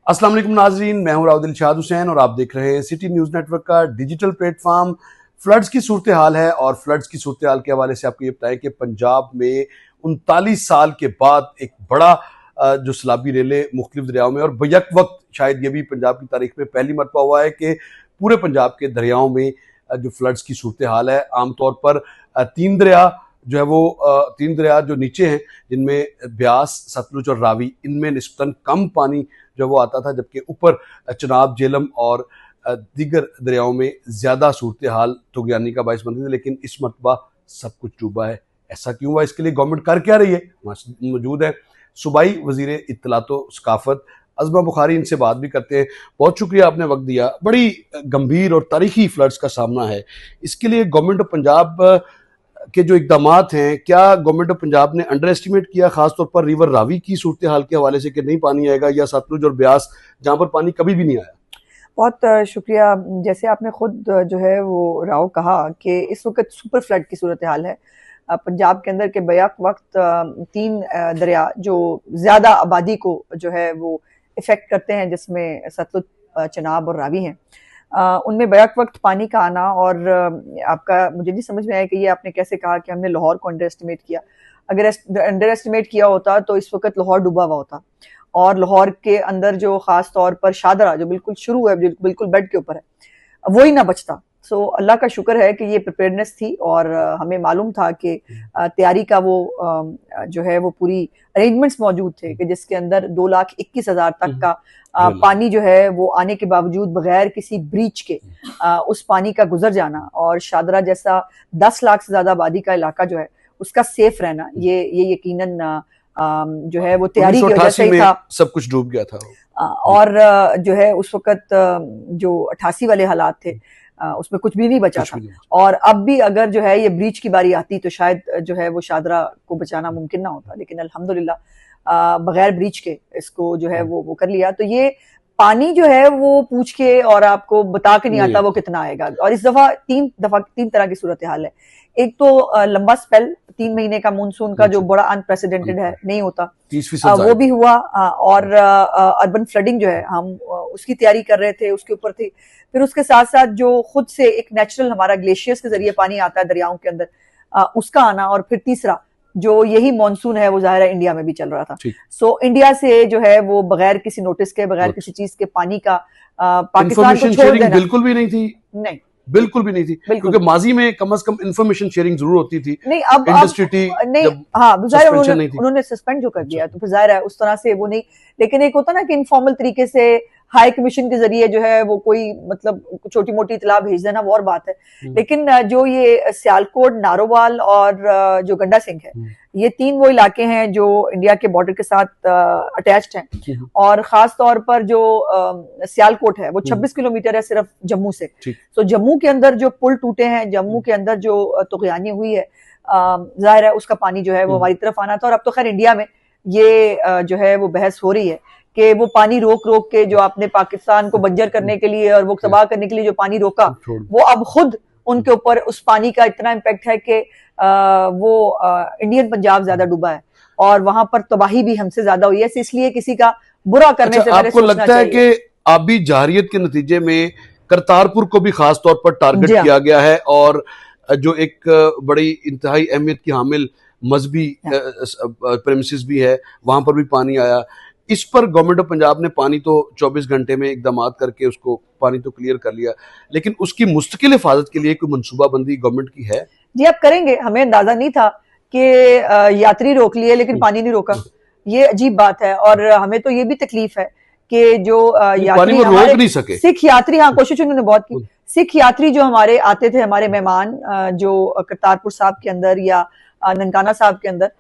अस्सलाम वालेकुम नाजरीन, मैं हूं राव दिलशाद हुसैन और आप देख रहे हैं सिटी न्यूज़ नेटवर्क का डिजिटल प्लेटफॉर्म। फ्लड्स की सूरत हाल है और फ्लड्स की सूरत हाल के हवाले से आपको ये बताएं कि पंजाब में 39 साल के बाद एक बड़ा जो सैलाबी रेले मुख्तलिफ दरियाओं में और बैक वक्त शायद ये भी पंजाब की तारीख में पहली मरतबा हुआ है कि पूरे पंजाब के दरियाओं में जो फ्लड्स की सूरत हाल है। आमतौर पर तीन दरिया जो है वो तीन दरिया जो नीचे हैं जिनमें ब्यास, सतलुज और रावी, इनमें निस्बतन कम पानी जो वो आता था, जबकि ऊपर चनाब, जेहलम और दीगर दरियाओं में ज़्यादा सूरत हाल तुगयानी का बायस बनती थी। लेकिन इस मरतबा सब कुछ डूबा है। ऐसा क्यों हुआ, इसके लिए गवर्नमेंट कर क्या रही है? हमारे मौजूद है सूबाई वज़ीर इत्तलात व सकाफत अज़मा बुखारी, इनसे बात भी करते हैं। बहुत शुक्रिया, आपने वक्त दिया। बड़ी गंभीर और तारीखी फ्लड्स का सामना है, इसके लिए गवर्नमेंट ऑफ पंजाब के जो इकदामात हैं, क्या गवर्नमेंट ऑफ पंजाब ने अंडर एस्टिमेट किया, खासतौर पर रिवर रावी की सूरत हाल के हवाले से कि नहीं पानी आएगा, या सतलुज और ब्यास जहाँ पर पानी कभी भी नहीं आया? बहुत शुक्रिया। जैसे आपने खुद जो है वो राव कहा कि इस वक्त सुपर फ्लड की सूरत हाल है पंजाब के अंदर के बैक वक्त तीन दरिया जो ज़्यादा आबादी को जो है वो इफ़ेक्ट करते हैं, जिसमें सतलुज, चनाब और रावी हैं। उनमें बैक वक्त पानी का आना, और आपका मुझे नहीं समझ में आया कि ये आपने कैसे कहा कि हमने लाहौर को अंडर एस्टिमेट किया। अगर अंडर एस्टिमेट किया होता तो इस वक्त लाहौर डूबा हुआ होता, और लाहौर के अंदर जो खास तौर पर शादरा जो बिल्कुल शुरू है, बिल्कुल बेड के ऊपर है, वो ही ना बचता। सो अल्लाह का शुक्र है कि ये प्रिपेयरनेस थी और हमें मालूम था कि तैयारी का वो जो है वो पूरी अरेंजमेंट्स मौजूद थे कि जिसके अंदर 2,21,000 तक का पानी जो है वो आने के बावजूद बगैर किसी ब्रीच के उस पानी का गुजर जाना, और शादरा जैसा 10 लाख से ज्यादा आबादी का इलाका जो है उसका सेफ रहना, ये यकीनन जो है वो तैयारी की वजह से ही था। सब कुछ डूब गया था और जो है उस वक्त जो 88 वाले हालात थे उसमें कुछ भी नहीं बचा था। और अब भी अगर जो है ये ब्रीच की बारी आती तो शायद जो है वो शादरा को बचाना मुमकिन ना होता, लेकिन अल्हम्दुलिल्लाह बगैर ब्रीच के इसको जो है वो कर लिया। तो ये पानी जो है वो पूछ के और आपको बता के नहीं आता वो कितना आएगा। और इस दफा तीन तरह की सूरत हाल है। एक तो लंबा स्पेल 3 महीने का मानसून का जो बड़ा अनप्रेसिडेंटेड है, नहीं होता, वो भी हुआ। और अर्बन फ्लडिंग जो है हम उसकी तैयारी कर रहे थे, उसके ऊपर थे। फिर उसके साथ साथ जो खुद से एक नेचुरल हमारा ग्लेशियर्स के जरिए पानी आता है दरियाओं के अंदर, उसका आना। और फिर तीसरा जो यही मानसून है वो जाहिर है इंडिया में भी चल रहा था। सो इंडिया से जो है वो बगैर किसी नोटिस के, बगैर किसी चीज के पानी का पाकिस्तान को छोड़ देना बिल्कुल भी नहीं थी। नहीं, बिल्कुल भी नहीं थी, क्योंकि माजी में कम से कम इंफॉर्मेशन शेयरिंग जरूर होती थी। नहीं, अब इंडस्ट्री नहीं, हाँ, उन्होंने सस्पेंड जो कर दिया, तो फिर जाहिर है उस तरह से वो नहीं। लेकिन एक होता ना कि इनफॉर्मल तरीके से हाई कमीशन के जरिए जो है वो कोई मतलब छोटी मोटी इतला भेज देना, वो और बात है। लेकिन जो ये सियालकोट, नारोवाल और जो गंडा सिंह है, ये तीन वो इलाके हैं जो इंडिया के बॉर्डर के साथ अटैच्ड हैं। और खास तौर पर जो सियालकोट है वो 26 किलोमीटर है सिर्फ जम्मू से। तो जम्मू के अंदर जो पुल टूटे हैं, जम्मू के अंदर जो तुगयानी हुई है, जाहिर है उसका पानी जो है वो हमारी तरफ आना था। और अब तो खैर इंडिया में ये जो है वो बहस हो रही है कि वो पानी रोक रोक के जो आपने पाकिस्तान को बंजर करने के लिए और वो तबाह करने के लिए जो पानी रोका, वो अब खुद उनके ऊपर उस पानी का इतना इम्पैक्ट है कि वो इंडियन पंजाब ज्यादा डूबा है और वहां पर तबाही भी हमसे ज्यादा हुई है। इसलिए किसी का बुरा करने से पहले आपको लगता है कि आबी जारियत के नतीजे में करतारपुर को भी खास तौर पर टारगेट किया गया है, और जो एक बड़ी इंतहाई अहमियत की हामिल मजहबी प्रेमिसेस भी है, वहां पर भी पानी आया। इस पर गवर्नमेंट ऑफ पंजाब ने पानी तो 24 घंटे में इकदाम करके उसको पानी तो क्लियर कर लिया, लेकिन उसकी मुस्तकिल हिफाजत के लिए कोई मनसूबाबंदी गवर्नमेंट की है? जी, आप करेंगे। हमें अंदाजा नहीं था कि यात्री रोक लिए लेकिन पानी नहीं रोका, ये अजीब बात है। और हमें तो ये भी तकलीफ है कि जो यात्री रोक नहीं सके, सिख यात्री, हाँ कोशिश उन्होंने बहुत की, सिख यात्री जो हमारे आते थे, हमारे मेहमान जो करतारपुर साहब के अंदर या ननकाना साहब के अंदर,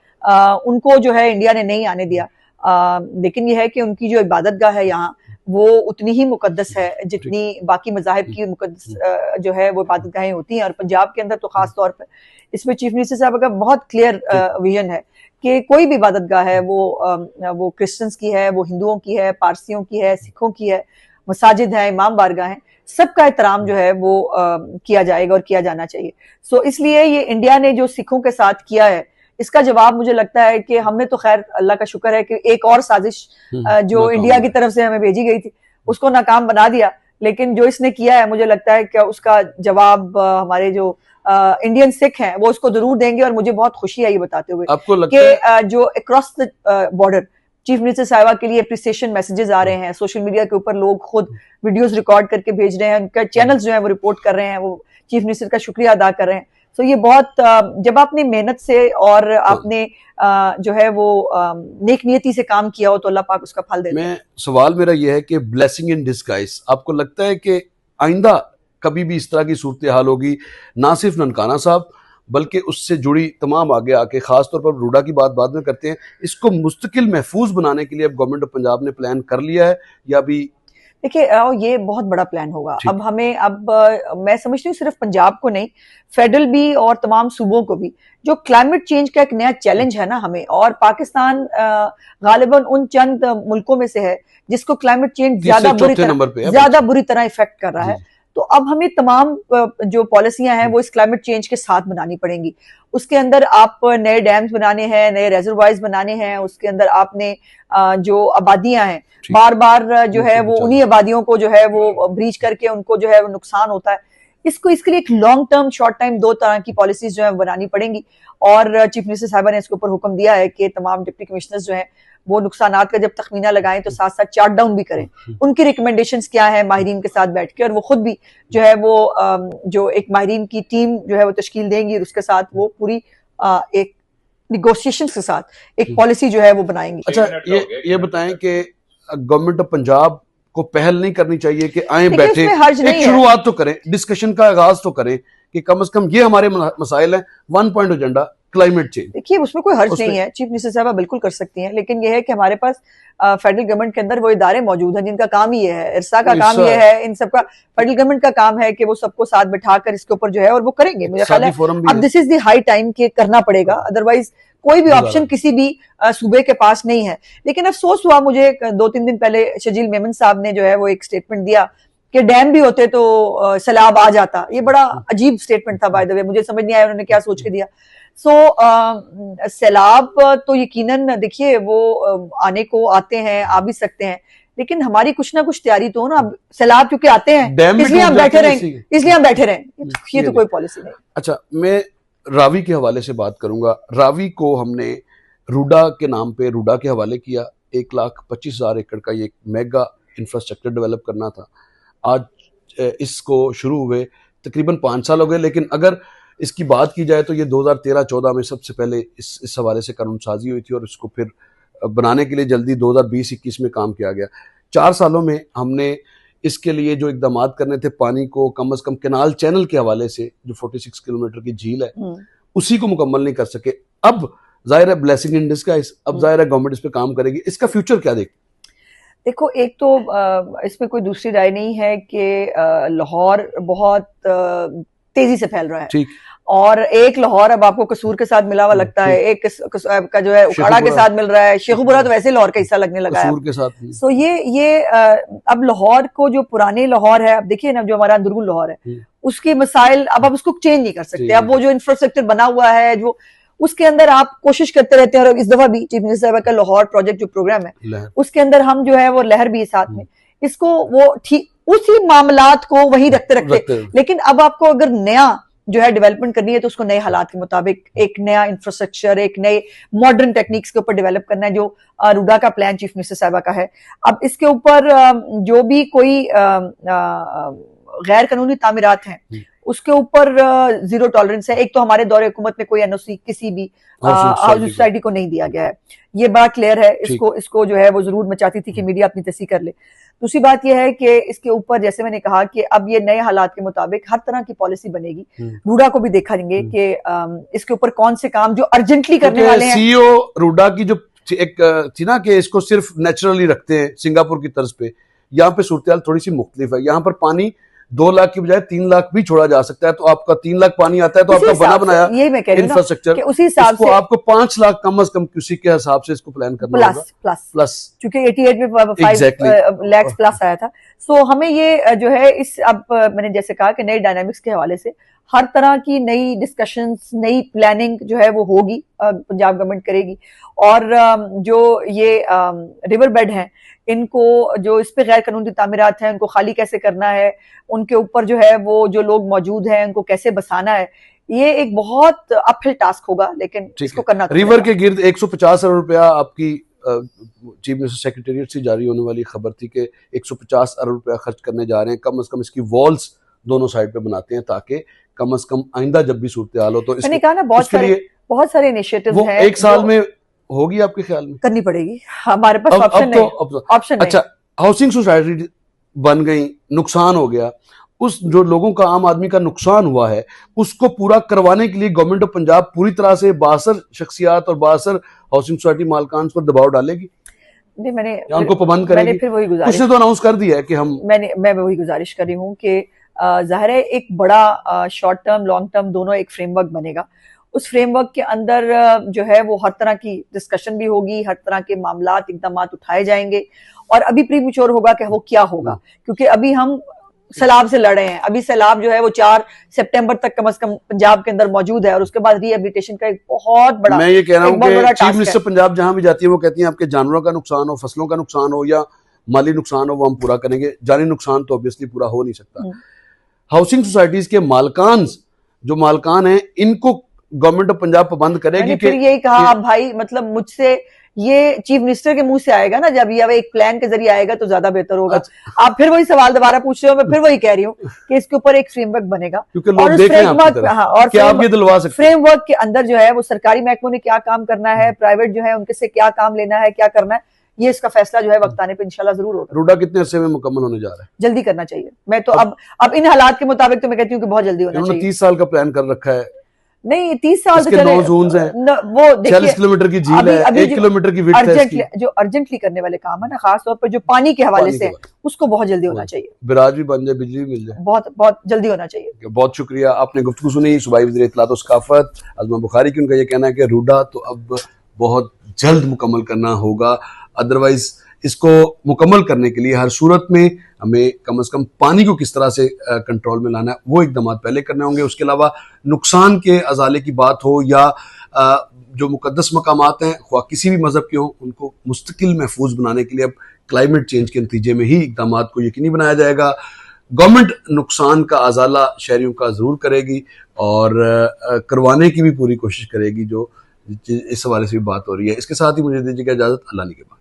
उनको जो है इंडिया ने नहीं आने दिया। लेकिन यह है कि उनकी जो इबादतगाह है यहाँ वो उतनी ही मुकद्दस है जितनी बाकी मज़ाहिब की मुकद्दस जो है वो इबादतगाहें होती हैं। और पंजाब के अंदर तो खास तौर पर इसमें चीफ मिनिस्टर साहब का बहुत क्लियर विजन है कि कोई भी इबादतगाह है वो क्रिश्चियंस की है, वो हिंदुओं की है, पारसियों की है, सिखों की है, मसाजिद है, इमाम बारगाह है, सबका एहतराम जो है वो किया जाएगा और किया जाना चाहिए। सो इसलिए ये इंडिया ने जो सिखों के साथ किया है इसका जवाब मुझे लगता है कि हमने तो खैर अल्लाह का शुक्र है कि एक और साजिश जो इंडिया की तरफ से हमें भेजी गई थी उसको नाकाम बना दिया, लेकिन जो इसने किया है मुझे लगता है कि उसका जवाब हमारे जो इंडियन सिख हैं वो उसको जरूर देंगे। और मुझे बहुत खुशी है ये बताते हुए आपको लगता है कि जो across the border chief minister साहिबा के लिए अप्रिसिएशन मैसेजेस आ रहे हैं, सोशल मीडिया के ऊपर लोग खुद वीडियोस रिकॉर्ड करके भेज रहे हैं, उनका चैनल्स जो है वो रिपोर्ट कर रहे हैं, वो चीफ मिनिस्टर का शुक्रिया अदा कर रहे हैं। तो ये बहुत जब आपने मेहनत से और आपने जो है वो नेक नियति से काम किया हो तो अल्लाह पाक उसका फल देता है। सवाल मेरा ये है कि ब्लेसिंग इन डिस्गाइज, आपको लगता है कि आइंदा कभी भी इस तरह की सूरत हाल होगी, ना सिर्फ ननकाना साहब बल्कि उससे जुड़ी तमाम आगे आके, खासतौर पर रूडा की बात बाद में करते हैं, इसको मुस्तकिल महफूज बनाने के लिए अब गवर्नमेंट ऑफ पंजाब ने प्लान कर लिया है या भी? देखिए ये बहुत बड़ा प्लान होगा। अब हमें मैं समझती हूँ सिर्फ पंजाब को नहीं, फेडरल भी और तमाम सूबों को भी, जो क्लाइमेट चेंज का एक नया चैलेंज है ना हमें, और पाकिस्तान गालिबन उन चंद मुल्कों में से है जिसको क्लाइमेट चेंज ज्यादा बुरी तरह इफेक्ट कर रहा है। तो अब हमें तमाम जो पॉलिसियां हैं वो इस क्लाइमेट चेंज के साथ बनानी पड़ेंगी। उसके अंदर आप नए डैम्स बनाने हैं, नए रेजरवायर्स बनाने हैं, उसके अंदर आपने जो आबादियां हैं बार बार जो है वो उन्हीं आबादियों को जो है वो ब्रीच करके उनको जो है वो नुकसान होता है। इसके लिए एक लॉन्ग टर्म शॉर्ट टाइम दो तरह की पॉलिसीज जो है बनानी पड़ेंगी। और चीफ मिनिस्टर साहिबा ने इसके ऊपर हुक्म दिया है कि तमाम डिप्टी कमिश्नर्स जो है वो नुकसानात का जब तखमीना लगाएं तो साथ साथ चार्ट डाउन भी करें, उनकी रिकमेंडेशंस क्या है माहिरीन के साथ बैठ के, और वो खुद भी जो है वो जो एक माहिरीन की टीम जो है वो तश्कील देंगी और उसके साथ वो पूरी एक निगोशिएशंस के साथ एक पॉलिसी जो है वो बनाएंगी। अच्छा ये बताएं कि गवर्नमेंट ऑफ पंजाब को पहल नहीं करनी चाहिए कि आए बैठे एक शुरुआत तो करें, डिस्कशन का आगाज तो करें कि कम से कम ये हमारे मसाइल हैं, 1 पॉइंट एजेंडा क्लाइमेट चेंज। देखिए उसमें कोई हर्ज नहीं है, चीफ मिनिस्टर साहब बिल्कुल कर सकती हैं, लेकिन यह है कि हमारे पास फेडरल गवर्नमेंट के अंदर वो इदारे मौजूद हैं जिनका काम ये है, इरसा का काम ये है, इन सबका फेडरल गवर्नमेंट का काम है कि वो सबको साथ बिठाकर इसके ऊपर जो है और वो करेंगे। मुझे ख्याल है अब this is the high time के करना पड़ेगा, अदरवाइज कोई भी ऑप्शन किसी भी सूबे के पास नहीं है। लेकिन अफसोस हुआ मुझे 2-3 दिन पहले शजील मेमन साहब ने जो है वो एक स्टेटमेंट दिया कि डैम भी होते तो सैलाब आ जाता। ये बड़ा अजीब स्टेटमेंट था बाय द वे, मुझे समझ नहीं आया उन्होंने क्या सोच के दिया। सैलाब तो यकीनन देखिए वो आने को आते हैं, आ भी सकते हैं, लेकिन हमारी कुछ ना कुछ तैयारी तो हो ना। सैलाब क्योंकि आते हैं इसलिए हम बैठे रहें, ये तो कोई पॉलिसी नहीं। अच्छा मैं रावी के हवाले से बात करूंगा। रावी को हमने रूडा के नाम पे रूडा के हवाले किया, 1,25,000 एकड़ का ये मेगा इंफ्रास्ट्रक्चर डेवलप करना था। आज इसको शुरू हुए तकरीबन 5 साल हो गए, लेकिन अगर इसकी बात की जाए तो ये 2013-14 में सबसे पहले इस हवाले से कानून साजी हुई थी और इसको फिर बनाने के लिए जल्दी 2020-21 में काम किया गया। 4 सालों में हमने इसके लिए जो इकदाम करने थे, पानी को कम से कम कैनाल चैनल के हवाले से जो 46 किलोमीटर की झील है उसी को मुकम्मल नहीं कर सके। अब जाहिर है ब्लेसिंग इन डिस्गाइज, अब जाहिर है गवर्नमेंट इस पे काम करेगी। इसका फ्यूचर क्या देखो एक तो इसमें कोई दूसरी राय नहीं है कि लाहौर बहुत तेजी से फैल रहा है, ठीक। और एक लाहौर अब आपको कसूर के साथ मिला हुआ लगता है, एक का जो है उखाड़ा के साथ मिल रहा है, शेखुपुरा तो वैसे लाहौर का हिस्सा लगने लगा है के साथ। सो ये अब लाहौर को जो पुराने लाहौर है, अब देखिए ना जो हमारा अंदरून लाहौर है उसके मसाइल अब उसको चेंज नहीं कर सकते। अब वो जो इंफ्रास्ट्रक्चर बना हुआ है जो उसके अंदर आप कोशिश करते रहते हैं, और इस दफा भी चीफ मिनिस्टर साहब का लाहौर प्रोजेक्ट जो प्रोग्राम है उसके अंदर हम जो है वो लहर भी साथ में इसको वो ठीक उसी मामलात को वही रखते लेकिन अब आपको अगर नया जो है डेवलपमेंट करनी है तो उसको नए हालात के मुताबिक एक नया इंफ्रास्ट्रक्चर, एक नए मॉडर्न टेक्निक्स के ऊपर डेवलप करना है, जो रूडा का प्लान चीफ मिनिस्टर साहबा का है। अब इसके ऊपर जो भी कोई गैर कानूनी तामीरात हैं उसके ऊपर जीरो टॉलरेंस है। एक तो हमारे दौरे हुकूमत में कोई एनओसी किसी भी हाउसिंग सोसाइटी को नहीं दिया गया है, ये बात क्लियर है। इसको जो है वो जरूर मैं चाहती थी कि मीडिया अपनी तस्दीक कर ले। दूसरी बात यह है कि इसके ऊपर जैसे मैंने कहा कि अब ये नए हालात के मुताबिक हर तरह की पॉलिसी बनेगी। रूडा को भी देखेंगे कि इसके ऊपर कौन से काम जो अर्जेंटली करने वाले हैं। सीईओ रूडा की जो एक थी ना कि इसको सिर्फ नेचुरली रखते हैं सिंगापुर की तर्ज पे, यहाँ पे सूरत थोड़ी सी मुख्तलिफ है। यहाँ पर पानी 2 लाख की बजाय 3 लाख भी छोड़ा जा सकता है, तो आपका 3 लाख पानी आता है तो आपका बना बनाया इंफ्रास्ट्रक्चर उसी हिसाब से आपको 5 लाख कम से कम किसी के हिसाब से इसको प्लान करना होगा। प्लस क्योंकि 88 में 5 लाख प्लस आया था। सो हमें ये जो है इस अब मैंने जैसे कहा कि नए डायनामिक्स के हवाले से हर तरह की नई डिस्कशंस, नई प्लानिंग जो है वो होगी, पंजाब गवर्नमेंट करेगी। और जो ये रिवर बेड हैं, इनको जो इस पे गैर कानूनी तामीरात हैं उनको खाली कैसे करना है, उनके ऊपर जो है वो जो लोग मौजूद हैं उनको कैसे बसाना है, ये एक बहुत अपहिल टास्क होगा, लेकिन इसको करना रिवर के गिर्द 150 अरब रुपया आपकी चीफ मिनिस्टर सेक्रेटेरिएट से जारी होने वाली खबर थी कि 150 अरब रुपया खर्च करने जा रहे हैं, कम से कम इसकी वॉल्स दोनों साइड पे बनाते हैं ताकि कम से कम आइंदा जब भी सूरत हाल हो तो मैंने कहा ना बहुत सारे इनिशिएटिव्स हैं। एक साल में होगी आपके ख्याल में? करनी पड़ेगी, हमारे पास ऑप्शन नहीं, ऑप्शन अच्छा, हाउसिंग सोसाइटी बन गई, नुकसान हो गया, उस जो लोगों का, आम आदमी का नुकसान हुआ है, उसको पूरा करवाने के लिए गवर्नमेंट ऑफ पंजाब पूरी तरह से बासर शख्सियात और बासर हाउसिंग सोसाइटी मालकान पर दबाव डालेगी? नहीं, मैंने उनको पाबंद करेगी? मैंने फिर वही गुजारिश, उसने तो अनाउंस कर दिया है कि हम, मैं वही गुजारिश कर रही हूँ कि जाहिर है एक बड़ा शॉर्ट टर्म लॉन्ग टर्म दोनों एक फ्रेमवर्क बनेगा। उस फ्रेमवर्क के अंदर जो है वो हर तरह की डिस्कशन भी होगी, हर तरह के मामला इकदाम उठाए जाएंगे, और अभी प्रीमेच्योर होगा कि वो क्या होगा, क्योंकि अभी हम सैलाब से लड़े हैं। अभी सैलाब जो है वो 4 सितंबर तक कम से कम पंजाब के अंदर मौजूद है, और उसके बाद रिहेबिलिटेशन का एक बहुत बड़ा, मैं ये कह रहा हूँ कि चीफ मिनिस्टर पंजाब जहां भी जाती है वो कहती है आपके जानवरों का नुकसान हो, फसलों का नुकसान हो या माली नुकसान हो, वो हम पूरा करेंगे। जानी नुकसान तो ऑब्वियसली पूरा हो नहीं सकता। हाउसिंग सोसाइटीज के मालकान हैं, इनको गवर्नमेंट ऑफ पंजाब पाबंद करेगी। फिर यही कहा आप भाई, मतलब मुझसे ये चीफ मिनिस्टर के मुंह से आएगा ना, जब ये एक प्लान के जरिए आएगा तो ज्यादा बेहतर होगा। अच्छा। आप फिर वही सवाल दोबारा पूछ रहे हो, मैं फिर वही कह रही हूँ कि इसके ऊपर एक फ्रेमवर्क बनेगा, क्योंकि लोग देख रहे हैं आपकी तरफ। हाँ, और क्या आप ये दिलवा सकते हैं? फ्रेमवर्क के अंदर जो है वो सरकारी महकमों ने क्या काम करना है, प्राइवेट जो है उनके से क्या काम लेना है, क्या करना है, ये इसका फैसला जो है वक्त आने पे इंशाल्लाह जरूर होगा। रूडा कितने अरसे में मुकम्मल होने जा रहा है? जल्दी करना चाहिए। मैं तो अब इन हालात के मुताबिक तो मैं कहती हूँ कि बहुत जल्दी होना चाहिए। 30 साल का प्लान कर रखा है। नहीं, 30 साल तो चले, 9 जोन्स हैं, वो 40 किलोमीटर की झील है, 1 किलोमीटर की विड्थ है इसकी। जो अर्जेंटली करने वाले काम है ना, खासतौर पर जो पानी के हवाले से, उसको बहुत जल्दी होना चाहिए। बिराज भी बन जाए, बिजली भी मिल जाए, बहुत जल्दी होना चाहिए। बहुत शुक्रिया, आपने गुफ्तगू सुनी। सूबाई वज़ीर इत्तलात और सकाफत अज़मा बुखारी की, उनका ये कहना है कि रूडा तो अब बहुत जल्द मुकम्मल करना होगा, अदरवाइज इसको मुकम्मल करने के लिए हर सूरत में हमें कम से कम पानी को किस तरह से कंट्रोल में लाना है वो इकदाम पहले करने होंगे। उसके अलावा नुकसान के अजाले की बात हो या जो मुकद्दस मकामात हैं, ख्वाह किसी भी मजहब के हों, उनको मुस्तकिल महफूज बनाने के लिए अब क्लाइमेट चेंज के नतीजे में ही इकदाम को यकीनी बनाया जाएगा। गवर्नमेंट नुकसान का अजाला शहरियों का ज़रूर करेगी और करवाने की भी पूरी कोशिश करेगी, जो इस हवाले से भी बात हो रही है। इसके साथ ही मुझे दीजिएगा इजाज़त, अल्लाह के बाद।